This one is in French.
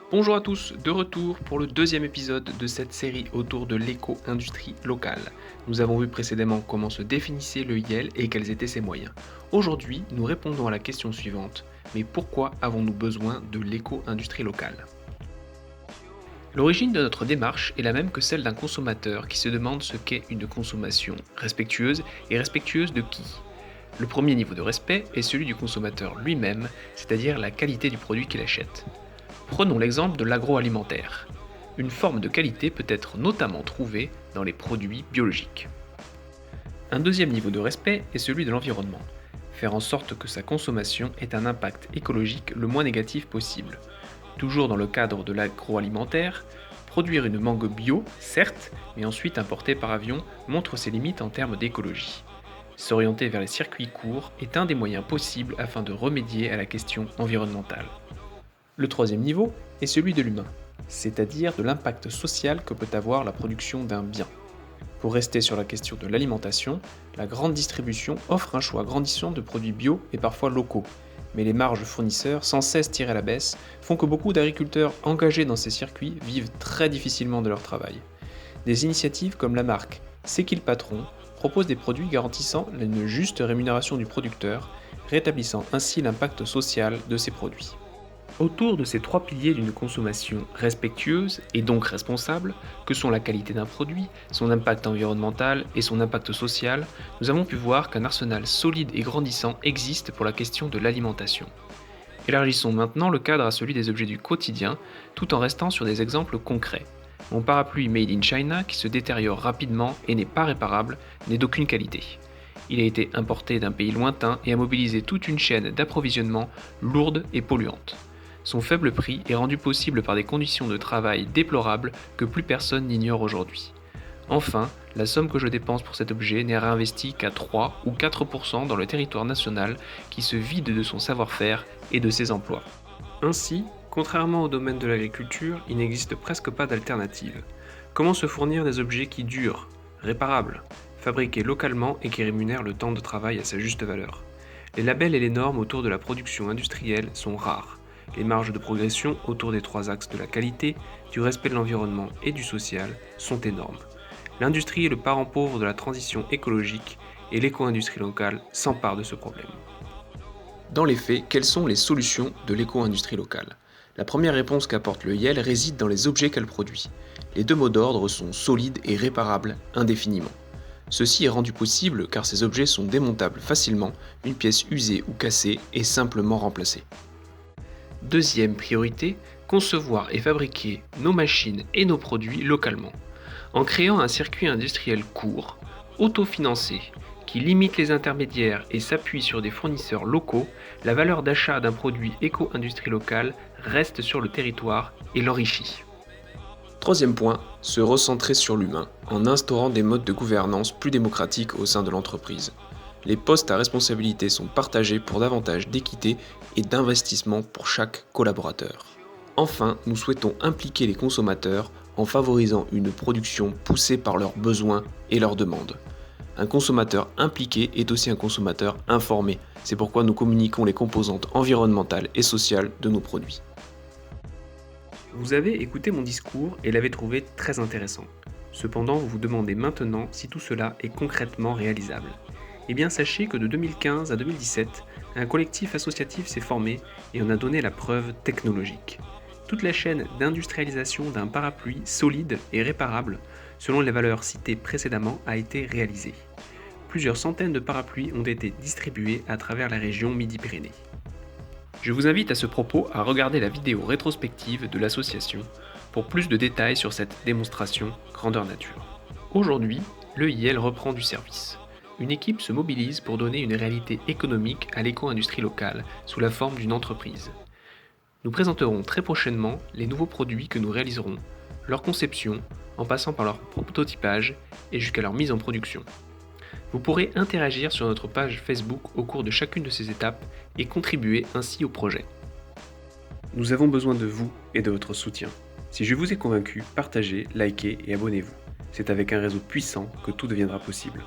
Bonjour à tous, de retour pour le deuxième épisode de cette série autour de l'éco-industrie locale. Nous avons vu précédemment comment se définissait le IEL et quels étaient ses moyens. Aujourd'hui, nous répondons à la question suivante, mais pourquoi avons-nous besoin de l'éco-industrie locale ? L'origine de notre démarche est la même que celle d'un consommateur qui se demande ce qu'est une consommation respectueuse et respectueuse de qui ? Le premier niveau de respect est celui du consommateur lui-même, c'est-à-dire la qualité du produit qu'il achète. Prenons l'exemple de l'agroalimentaire. Une forme de qualité peut être notamment trouvée dans les produits biologiques. Un deuxième niveau de respect est celui de l'environnement. Faire en sorte que sa consommation ait un impact écologique le moins négatif possible. Toujours dans le cadre de l'agroalimentaire, produire une mangue bio, certes, mais ensuite importée par avion, montre ses limites en termes d'écologie. S'orienter vers les circuits courts est un des moyens possibles afin de remédier à la question environnementale. Le troisième niveau est celui de l'humain, c'est-à-dire de l'impact social que peut avoir la production d'un bien. Pour rester sur la question de l'alimentation, la grande distribution offre un choix grandissant de produits bio et parfois locaux. Mais les marges fournisseurs, sans cesse tirées à la baisse, font que beaucoup d'agriculteurs engagés dans ces circuits vivent très difficilement de leur travail. Des initiatives comme la marque C'est qui le patron proposent des produits garantissant une juste rémunération du producteur, rétablissant ainsi l'impact social de ces produits. Autour de ces trois piliers d'une consommation respectueuse et donc responsable, que sont la qualité d'un produit, son impact environnemental et son impact social, nous avons pu voir qu'un arsenal solide et grandissant existe pour la question de l'alimentation. Élargissons maintenant le cadre à celui des objets du quotidien, tout en restant sur des exemples concrets. Mon parapluie Made in China, qui se détériore rapidement et n'est pas réparable, n'est d'aucune qualité. Il a été importé d'un pays lointain et a mobilisé toute une chaîne d'approvisionnement lourde et polluante. Son faible prix est rendu possible par des conditions de travail déplorables que plus personne n'ignore aujourd'hui. Enfin, la somme que je dépense pour cet objet n'est réinvestie qu'à 3 ou 4% dans le territoire national qui se vide de son savoir-faire et de ses emplois. Ainsi, contrairement au domaine de l'agriculture, il n'existe presque pas d'alternative. Comment se fournir des objets qui durent, réparables, fabriqués localement et qui rémunèrent le temps de travail à sa juste valeur ? Les labels et les normes autour de la production industrielle sont rares. Les marges de progression autour des trois axes de la qualité, du respect de l'environnement et du social sont énormes. L'industrie est le parent pauvre de la transition écologique et l'éco-industrie locale s'empare de ce problème. Dans les faits, quelles sont les solutions de l'éco-industrie locale ? La première réponse qu'apporte le IEL réside dans les objets qu'elle produit. Les deux mots d'ordre sont solides et réparables indéfiniment. Ceci est rendu possible car ces objets sont démontables facilement, une pièce usée ou cassée est simplement remplacée. Deuxième priorité, concevoir et fabriquer nos machines et nos produits localement. En créant un circuit industriel court, autofinancé, qui limite les intermédiaires et s'appuie sur des fournisseurs locaux, la valeur d'achat d'un produit éco-industrie locale reste sur le territoire et l'enrichit. Troisième point, se recentrer sur l'humain, en instaurant des modes de gouvernance plus démocratiques au sein de l'entreprise. Les postes à responsabilité sont partagés pour davantage d'équité et d'investissement pour chaque collaborateur. Enfin, nous souhaitons impliquer les consommateurs en favorisant une production poussée par leurs besoins et leurs demandes. Un consommateur impliqué est aussi un consommateur informé. C'est pourquoi nous communiquons les composantes environnementales et sociales de nos produits. Vous avez écouté mon discours et l'avez trouvé très intéressant. Cependant, vous vous demandez maintenant si tout cela est concrètement réalisable. Eh bien, sachez que de 2015 à 2017, un collectif associatif s'est formé et en a donné la preuve technologique. Toute la chaîne d'industrialisation d'un parapluie solide et réparable, selon les valeurs citées précédemment, a été réalisée. Plusieurs centaines de parapluies ont été distribués à travers la région Midi-Pyrénées. Je vous invite à ce propos à regarder la vidéo rétrospective de l'association pour plus de détails sur cette démonstration grandeur nature. Aujourd'hui, le IEL reprend du service. Une équipe se mobilise pour donner une réalité économique à l'éco-industrie locale sous la forme d'une entreprise. Nous présenterons très prochainement les nouveaux produits que nous réaliserons, leur conception, en passant par leur prototypage et jusqu'à leur mise en production. Vous pourrez interagir sur notre page Facebook au cours de chacune de ces étapes et contribuer ainsi au projet. Nous avons besoin de vous et de votre soutien. Si je vous ai convaincu, partagez, likez et abonnez-vous. C'est avec un réseau puissant que tout deviendra possible.